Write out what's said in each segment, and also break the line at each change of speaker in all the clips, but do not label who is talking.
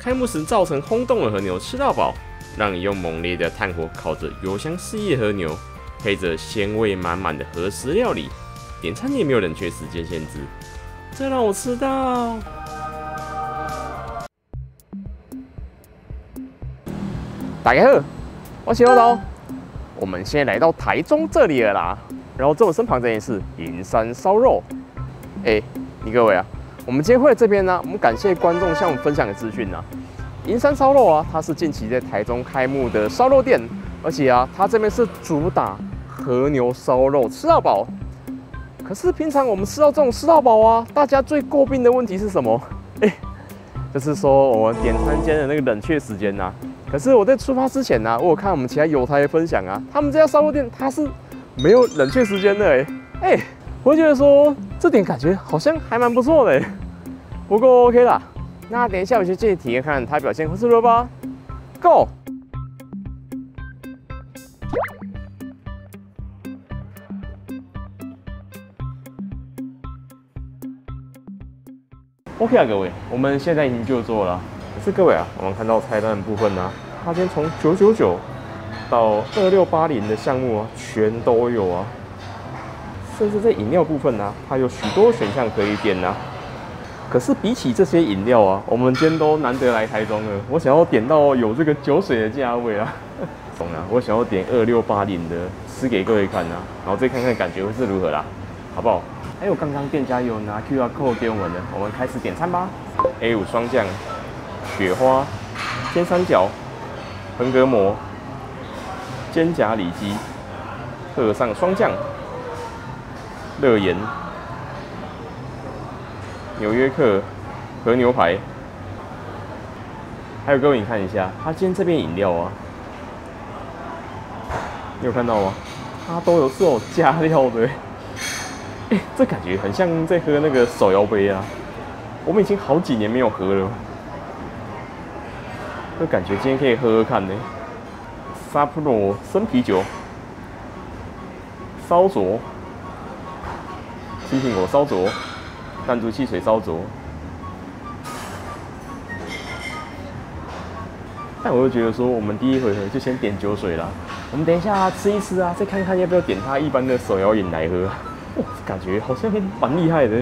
開幕時造成轟動的和牛吃到飽，讓你用猛烈的炭火烤着油香四溢的和牛，配着鮮味滿滿的和食料理，點餐也沒有冷卻時間限制，這讓我吃到。大家好，我是老豆，我們現在來到台中這裡了啦。然後在我身旁這件事，銀山燒肉。你各位啊，我們今天會在這邊呢，我們感謝觀眾向我們分享的資訊啊。銀山燒肉啊，它是近期在台中開幕的燒肉店，而且啊，它這邊是主打和牛燒肉吃到飽。可是平常我們吃到這種吃到飽啊，大家最詬病的問題是什麼？就是說我們點餐間的那個冷卻時間啊。可是我在出發之前呢，我有看我們其他友台的分享啊，他們這家燒肉店它是沒有冷卻時間的我覺得說這點感覺好像還蠻不錯的不過 OK 啦，那等一下我就進去體驗看它表現會是如何吧。Go！ OK 啊，各位，我們現在已經就座了。可是各位啊，我们看到菜单的部分呢，它今天從999到2680的项目啊，全都有啊。甚至在飲料部分呢，它有許多選項可以點啊。可是比起這些飲料啊，我們今天都難得來台中了，我想要點到有這個酒水的價位啊。懂了，我想要點2680的，吃給各位看啊，然後再看看感覺會是如何啦，好不好？還有剛剛店家有拿 QR code 給我們的，我們開始點餐吧。A5 雙醬、雪花、煎三角、橫膈膜、肩胛里脊、特上雙醬、熱鹽、紐約客和牛排，還有各位你看一下，它今天這邊飲料啊，你有看到嗎？它都是有加料的，這感覺很像在喝那個手搖杯啊，我們已經好幾年沒有喝了，這感覺今天可以喝喝看呢。沙普羅生啤酒、燒灼、青蘋果燒灼、彈珠汽水燒灼，但我就覺得說，我們第一回合就先點酒水啦。我們等一下吃一吃啊，再看看要不要點它一般的手搖飲來喝。感覺好像蠻厲害的。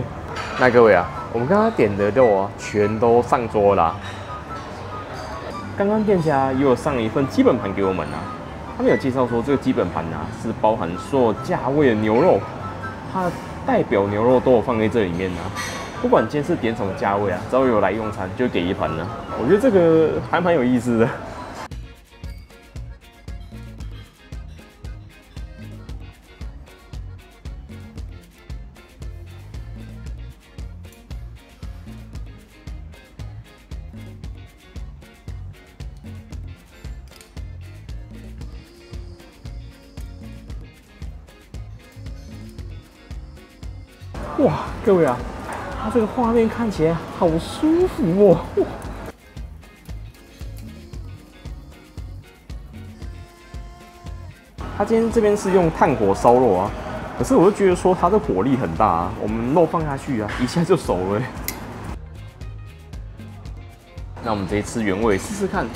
那各位啊，我們剛剛點的肉啊，全都上桌啦。剛剛店家也有上一份基本盤給我們啊，他們有介紹說這個基本盤啊是包含所有價位的牛肉，它代表牛肉都有放在這裡面啊。不管今天是點什麼價位啊，只要有來用餐就給一盤了。我覺得這個還蠻有意思的。哇，各位啊，它這個畫面看起來好舒服哦。它今天這邊是用炭火燒肉啊，可是我就覺得說它的火力很大啊，我們肉放下去啊，一下就熟了。那我們直接吃原味試試看。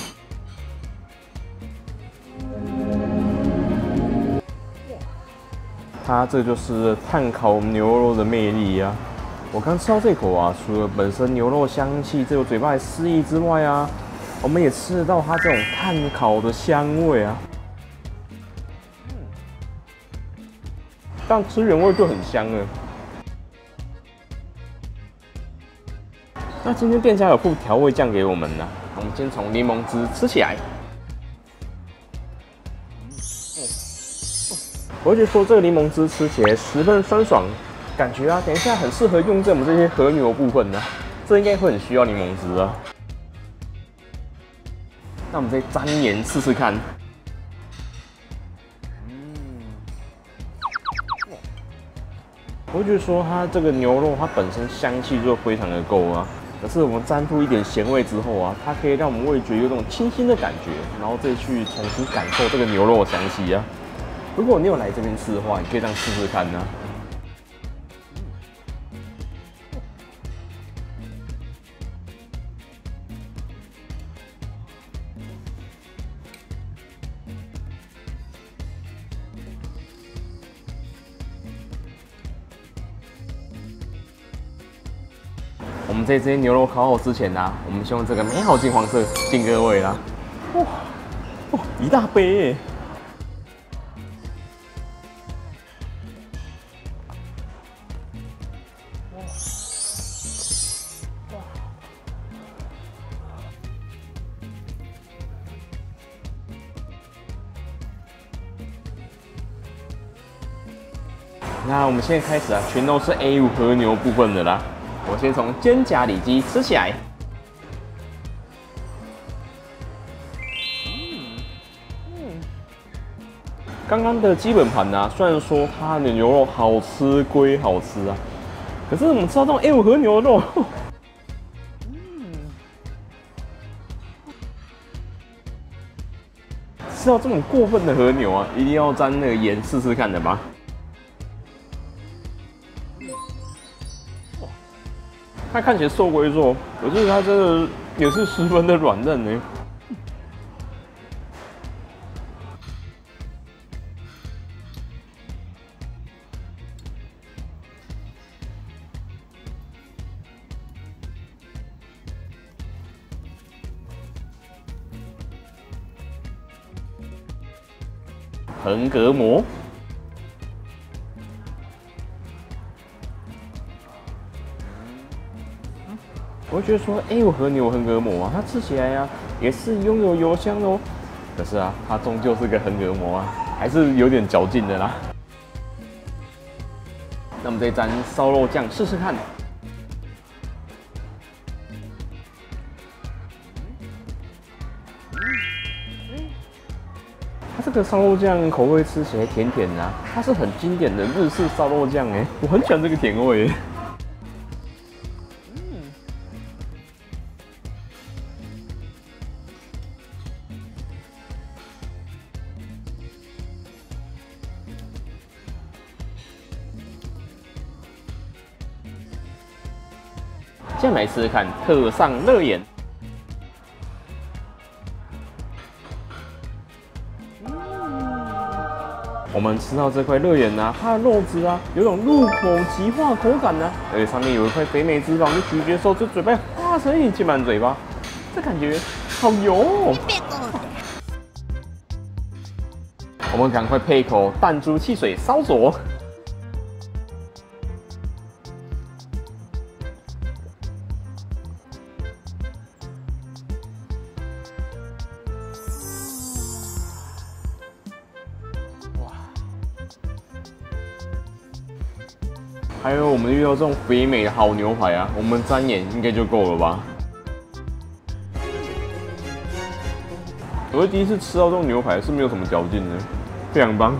它這就是炭烤牛肉的魅力啊！我剛吃到這口啊，除了本身牛肉香氣在我嘴巴裡肆意之外啊，我們也吃得到它這種炭烤的香味啊。但吃原味就很香了。那今天店家有附調味醬給我們呢，我們先從檸檬汁吃起來。我會覺得說這個檸檬汁吃起來十分酸爽，感覺啊，等一下很適合用在我們這些和牛部分呢，這應該會很需要檸檬汁啊。那我們再沾鹽試試看。我會覺得說它這個牛肉它本身香氣就非常的夠啊，可是我們沾入一點鹹味之後啊，它可以讓我們味覺有種清新的感覺，然後再去重新感受這個牛肉的香氣啊。如果你有來這邊吃的話，你可以這樣試試看呢。們在這些牛肉烤好之前呢，我們先用這個美好金黃色敬各位啦。哇，哇，一大杯耶！那我們現在開始啊，全都是 A5 和牛部分的啦。我先從肩胛里脊吃起來。剛剛的基本盤啊，雖然說它的牛肉好吃歸好吃啊，可是我們吃到這種 A5 和牛肉，吃到這種過分的和牛啊，一定要沾那個鹽試試看的吧。它看起來瘦歸瘦，可是它真的也是十分的軟嫩呢。橫膈膜。我会觉得說，A5 和牛橫膈膜啊，它吃起來啊也是擁有油香哦。可是啊，它終究是個橫膈膜啊，還是有點嚼勁的啦。那我們再沾燒肉醬試試看。它這個燒肉醬口味吃起來甜甜的啊，它是很經典的日式燒肉醬哎，我很喜歡這個甜味。现在來試試看，特上熱鹽。我們吃到這塊熱鹽啊，它的肉質啊，有種入口即化口感啊，而且上面有一塊肥美脂肪，就咀嚼的時候，就嘴巴化成一浸滿嘴巴，這感覺好油哦。我們趕快配一口彈珠汽水燒灼。還有我們遇到這種肥美的好牛排啊，我們沾鹽應該就夠了吧？我是第一次吃到這種牛排，是沒有什麼嚼勁的，非常棒。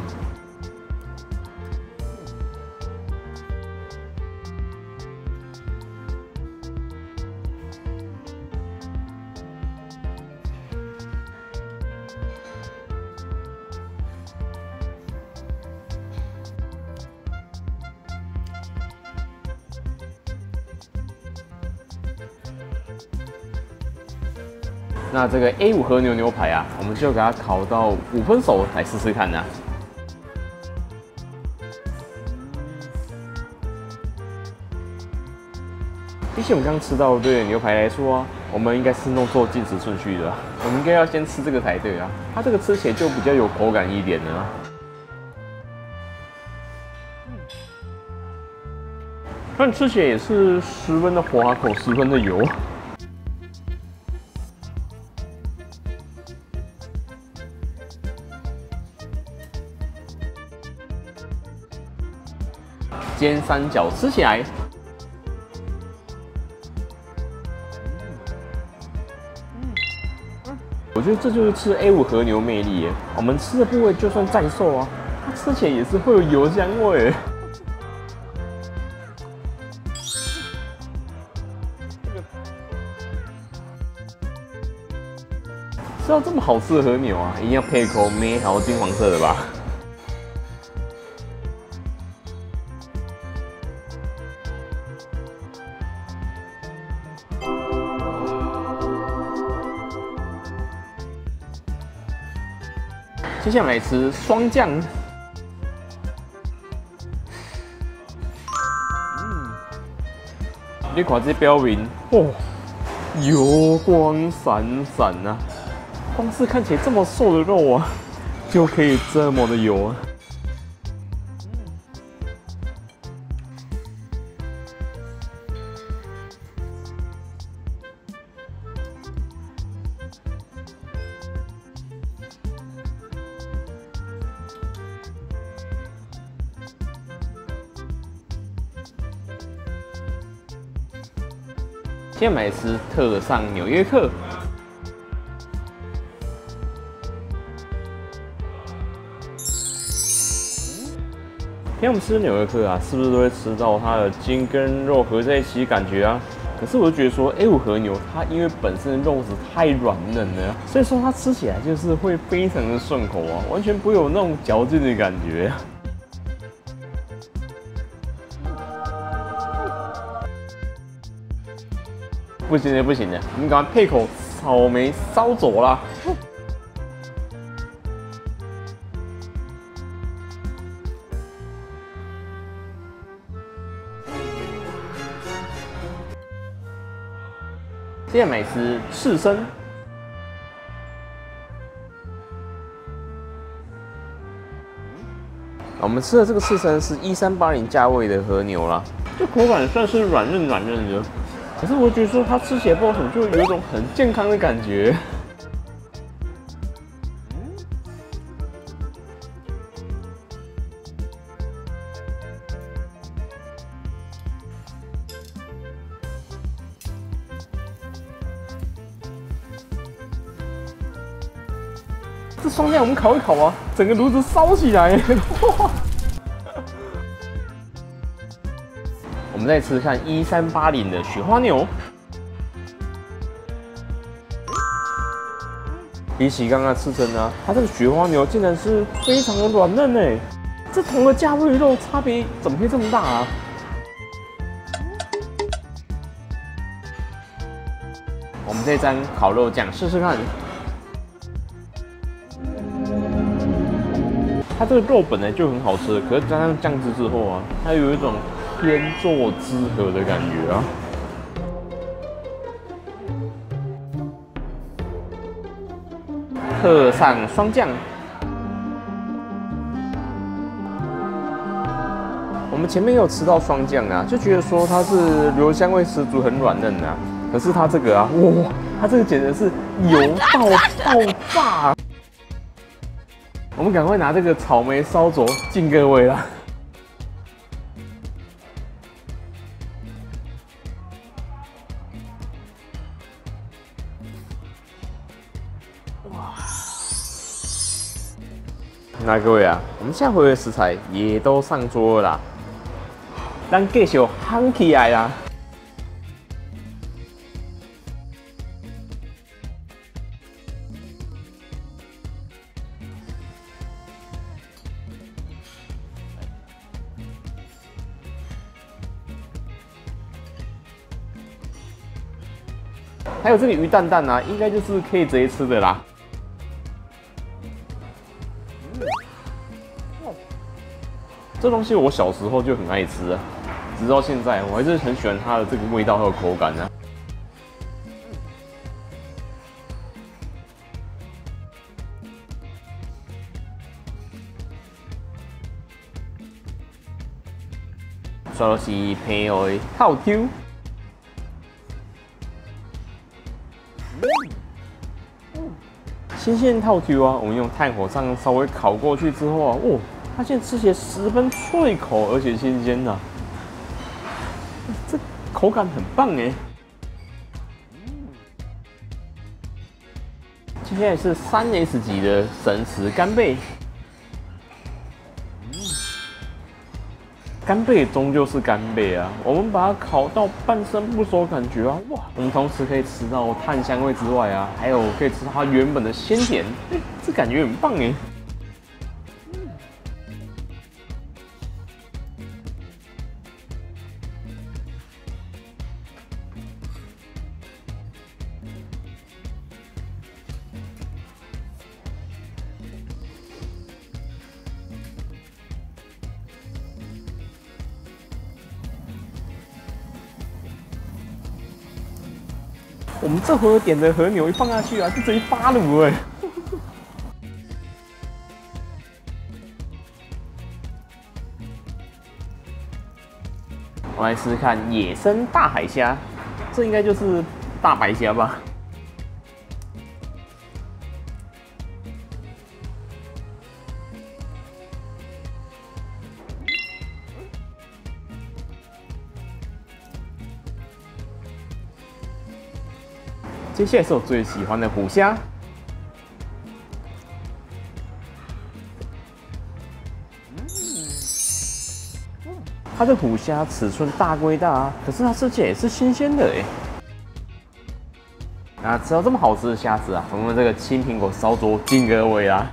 那這個 A5 和牛牛排啊，我們就給它烤到5分熟來試試看呢。比起我們剛剛吃到的牛排來說啊，我們應該是弄錯進食順序的，我們應該要先吃這個才對啊。它這個吃起來就比較有口感一點的。但吃起來也是十分的滑口，十分的油。煎三角吃起来，我觉得這就是吃 A5 和牛魅力耶。我們吃的部位就算再瘦啊，它吃起來也是會有油香味。吃到這麼好吃的和牛啊，一定要配一口美好金黃色的吧。接下來吃雙醬，你看這標明，哦，油光閃閃啊！光是看起來這麼瘦的肉啊，就可以這麼的油啊！现在买的是特上紐約客。平常我們吃紐約客啊，是不是都會吃到它的筋跟肉合在一起感覺啊？可是我就覺得說，A5和牛它因為本身的肉質太軟嫩了，所以說它吃起來就是會非常的順口啊，完全不會有那種嚼勁的感覺。不行的，不行的，我們趕快配口草莓燒灼啦！现在买是刺身，我們吃的這個刺身是1380價位的和牛啦，這口感算是軟嫩軟嫩的。可是我覺得說它吃起來不知道什麼，就有一種很健康的感覺。这双酱我们烤一烤啊，整個爐子燒起來。我們再吃看1380的雪花牛，比起剛剛的刺身啊，它這個雪花牛竟然是非常的軟嫩哎，這同個價位肉差別怎麼會這麼大啊？我們這沾烤肉醬試試看，它這個肉本來就很好吃，可是加上醬汁之後啊，它有一種天作之合的感覺啊！特上雙醬，我們前面有吃到雙醬啊，就覺得說它是油香味十足，很軟嫩啊。可是它這個啊，哇，它這個簡直是油到爆炸！我們趕快拿這個草莓燒灼敬各位啦！那各位啊，我們下回的食材也都上桌了啦，咱繼續夯起來啦！還有這個魚蛋蛋啊，應該就是可以直接吃的啦。這東西我小時候就很愛吃啊，直到現在我還是很喜歡它的這個味道還有口感啊。刷到是朋友的套 Q。新鮮套 Q 啊，我們用炭火上稍微烤過去之後啊，哦，它現在吃起來十分脆口，而且新鮮的，這口感很棒哎。接下來是3S 級的神池干貝。干貝終究是干貝啊，我們把它烤到半生不熟，感覺啊，哇！我們同時可以吃到炭香味之外啊，還有可以吃到它原本的鮮甜，這感覺很棒哎。我們這回點的和牛一放下去啊，就直接發爐哎！我來試試看野生大海蝦，這應該就是大白蝦吧？接下來是我最喜歡的虎蝦，它的虎蝦尺寸大歸大啊，可是它吃起來也是新鮮的哎。那吃到這麼好吃的蝦子啊，我們這個青蘋果燒灼金鵝尾啊。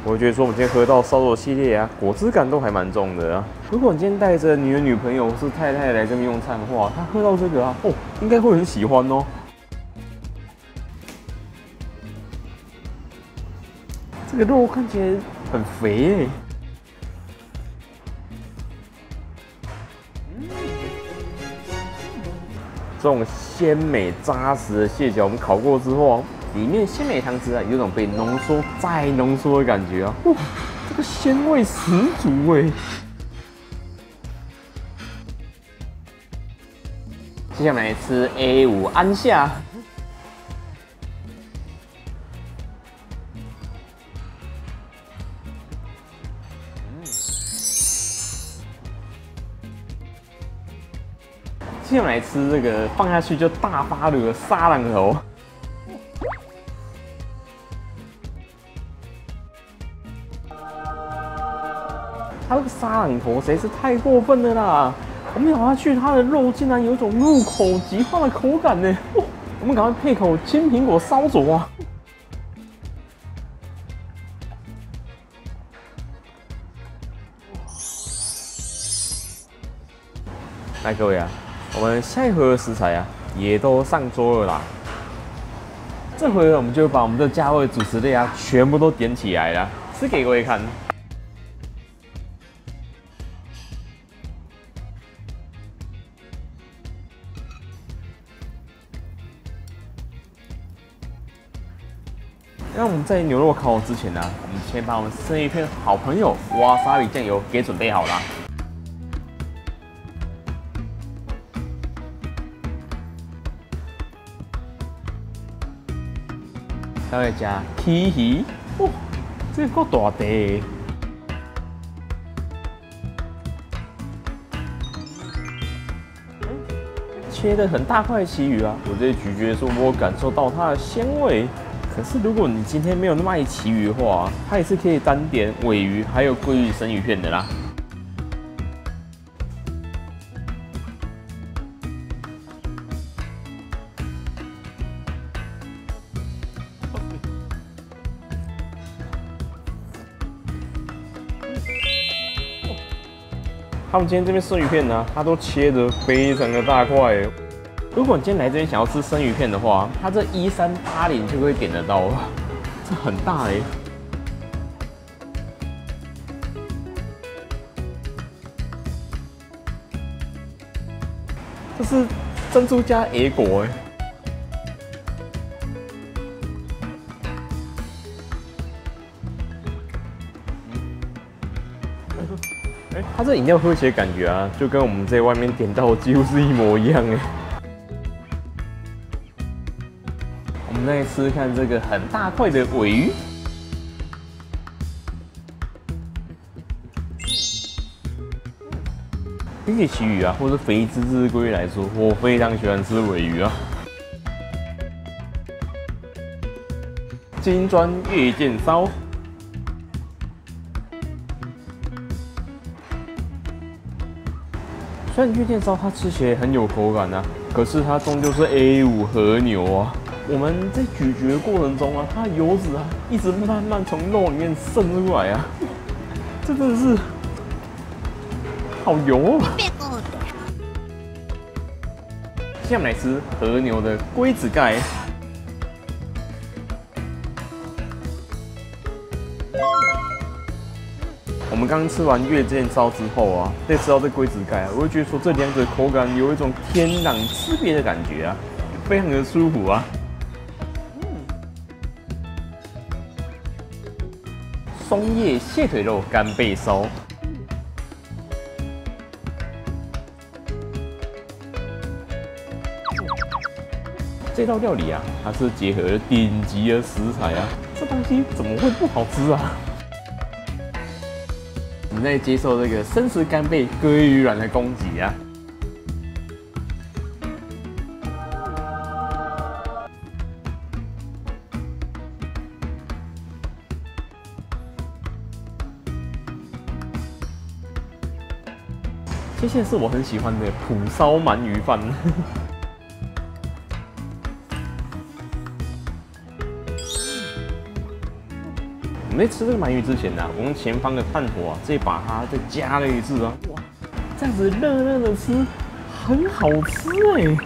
我觉得说我们今天喝到燒肉系列啊，果汁感都還蠻重的啊。如果你今天帶着你的女朋友或是太太來這邊用餐的話，她喝到這個啊，哦，應該會很喜歡哦。這個肉看起來很肥耶。這種鮮美扎實的蟹腳，我們烤過之後啊，裡面鮮美湯汁啊，有種被濃縮再濃縮的感覺啊！哇，這個鮮味十足哎！接下來吃 A5 安蝦，接下來吃這個放下去就大發爐的沙朗頭。它這個沙朗頭實在是太過分了啦！我們咬下去，它的肉竟然有一種入口即化的口感呢！我們趕快配口青蘋果燒灼啊！來，各位啊，我們下一回的食材啊，也都上桌了啦。這回我們就把我們的價位主食類啊，全部都點起來了，吃給各位看。那我們在牛肉烤好之前呢，我們先把我們生魚片好朋友哇沙比醬油給準備好了。再加鯷魚，哇，這個夠大的。切得很大塊的旗魚啊，我在咀嚼的時候，我感受到它的鮮味。可是如果你今天沒有那麼愛旗魚的話，它也是可以單點鮪魚還有鮭魚生魚片的啦。他們今天這邊生魚片呢，它都切得非常的大塊。如果你今天來這邊想要吃生魚片的話，它這1380就可以點得到了，這很大哎。這是珍珠加椰果哎。它這飲料喝起來感覺啊，就跟我們在外面點到的幾乎是一模一樣哎。我們再吃看這個很大塊的鮪魚，比起旗魚啊，或者肥滋滋的鮭魚來說，我非常喜歡吃鮪魚啊。金磚月見燒。雖然月見燒它吃起來很有口感啊，可是它終究是 A5 和牛啊。我們在咀嚼的過程中啊，它的油脂啊一直慢慢從肉裡面滲出來啊，這真的是好油啊！接下來我們來吃和牛的龜子蓋。我們剛剛吃完月見燒之後啊，再吃到這龜子蓋啊，我會覺得說這兩者口感有一種天壤之別的感覺啊，非常的舒服啊。松葉蟹腿肉干貝燒。這道料理啊，它是結合了頂級的食材啊，這東西怎麼會不好吃啊？我們在接受這個生食干貝鮭魚卵的攻擊啊！接下來是我很喜歡的蒲燒鳗魚飯。我們在吃這個鳗魚之前呢、啊，我用前方的炭火啊，再把它再加了一次啊，哇，這樣子熱熱的吃，很好吃哎。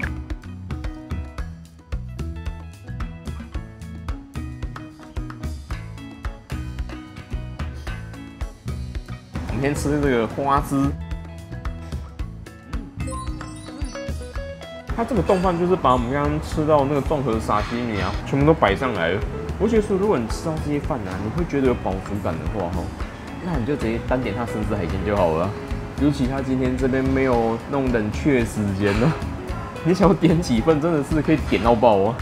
我们先吃这個花枝，它這個丼飯就是把我們剛剛吃到那個綜合沙西米啊，全部都擺上來了。我覺得說，如果你吃到這些飯啊，你會覺得有飽足感的話，那你就直接單點它生食海鮮就好了。尤其他今天這邊沒有那種冷卻時間呢，你想要點幾份真的是可以點到爆啊！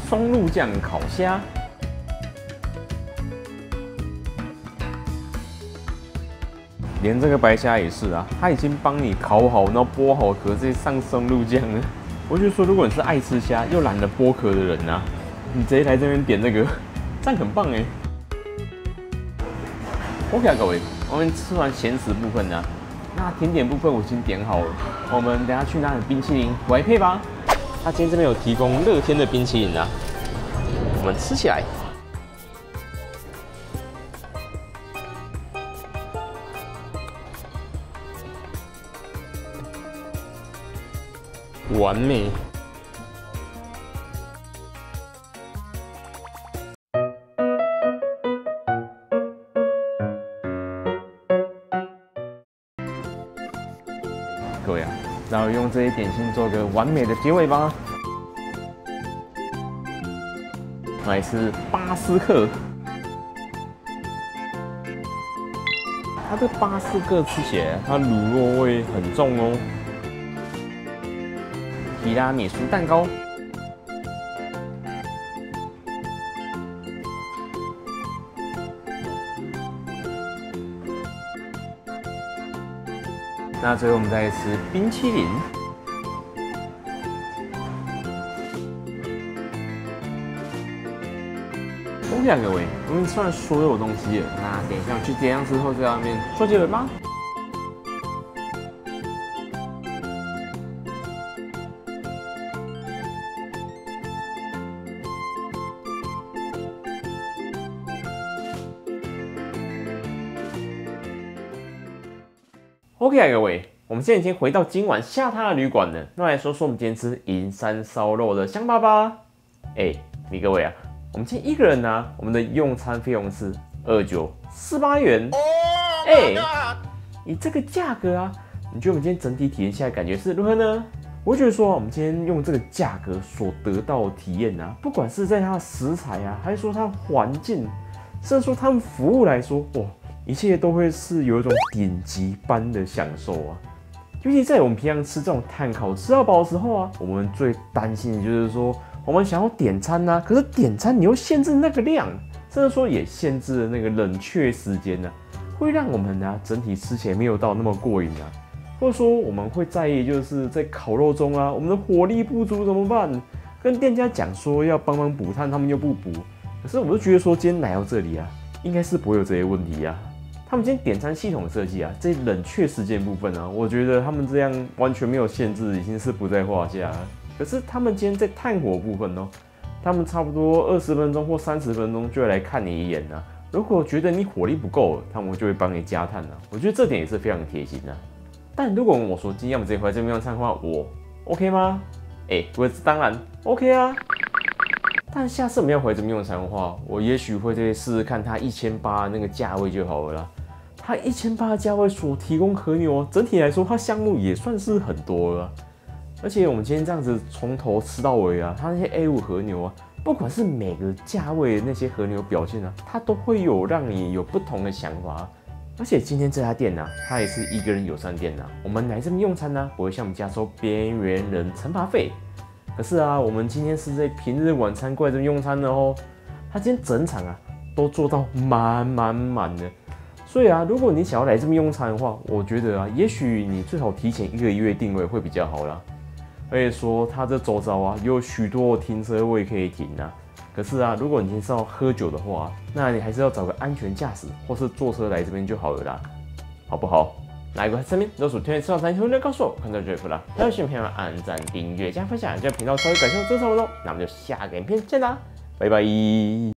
松露醬烤蝦，連這個白蝦也是啊，它已經幫你烤好，然後剝好殼，直接上松露醬了。我就說，如果你是愛吃蝦又懶得剝殼的人啊，你直接來這邊點這個，這樣很棒哎。OK 啊，各位，我們吃完鹹食部分啊，那甜點部分我已經點好了，我們等下去拿點冰淇淋來配吧。他今天這邊有提供樂天的冰淇淋啊，我們吃起來。完美。各位啊，然後用這些點心做個完美的結尾吧。來吃巴斯克，它這巴斯克吃起來，它滷肉味很重哦。提拉米蘇蛋糕，那最後我們再吃冰淇淋。OK 啊，各位，我們吃完所有東西了，那等一下去結賬之後在外面說結尾吧。OK 啊，各位，我們現在已經回到今晚下榻的旅館了。那來說說我們今天吃銀山燒肉的香巴吧。你各位啊，我們今天一個人呢，我們的用餐費用是2948元。以這個價格啊，你覺得我們今天整體體驗下來感覺是如何呢？我覺得說，我們今天用這個價格所得到的體驗啊，不管是在它的食材啊，還是說它的環境，甚至說他們服務來說，哇，一切都會是有一種頂級般的享受啊！尤其在我們平常吃這種炭烤吃到飽的時候啊，我們最擔心的就是說，我們想要點餐啊，可是點餐你又限制那個量，甚至說也限制了那個冷卻時間呢，會讓我們啊整體吃起來沒有到那麼過癮啊，或者說我們會在意就是在烤肉中啊，我們的火力不足怎麼辦？跟店家講說要幫忙補炭，他們又不補，可是我就覺得說今天來到這裡啊，應該是不會有這些問題啊。他們今天點餐系統設計啊，這冷卻時間部分啊，我覺得他們這樣完全沒有限制，已經是不在話下了。可是他們今天在炭火部分哦，他們差不多20分鐘或30分鐘就會來看你一眼啊。如果覺得你火力不夠，他們就會幫你加炭啊。我覺得這點也是非常貼心啊。但如果問我說今天我們直接回來這邊用餐的話，我 OK 嗎？我當然 OK 啊。但下次我們要回這邊用餐的話，我也許會再試試看它1800那個價位就好了啦。它1800的價位所提供和牛，整體來說它項目也算是很多了。而且我們今天這樣子從頭吃到尾啊，它那些 A5 和牛啊，不管是每個價位的那些和牛表現啊，它都會有讓你有不同的想法。而且今天這家店啊，它也是一個人友善店啊，我們來這邊用餐呢，不會像我們家收邊緣人懲罰費。可是啊，我們今天是在平日晚餐過來這邊用餐的哦，它今天整場啊都做到滿的。所以啊，如果你想要來這邊用餐的話，我覺得啊，也許你最好提前1個月訂位會比較好啦。而且說它這周遭啊有許多停車位可以停啊。可是啊，如果你今天是要喝酒的話，那你還是要找個安全駕駛或是坐車來這邊就好了啦，好不好？哪一個上面都是推薦吃早餐，歡迎告訴我看到這裡了。還有喜歡朋友們按讚、訂閱、加分享，這樣頻道才會感謝我支持我嘍。那我們就下個影片見啦，拜拜。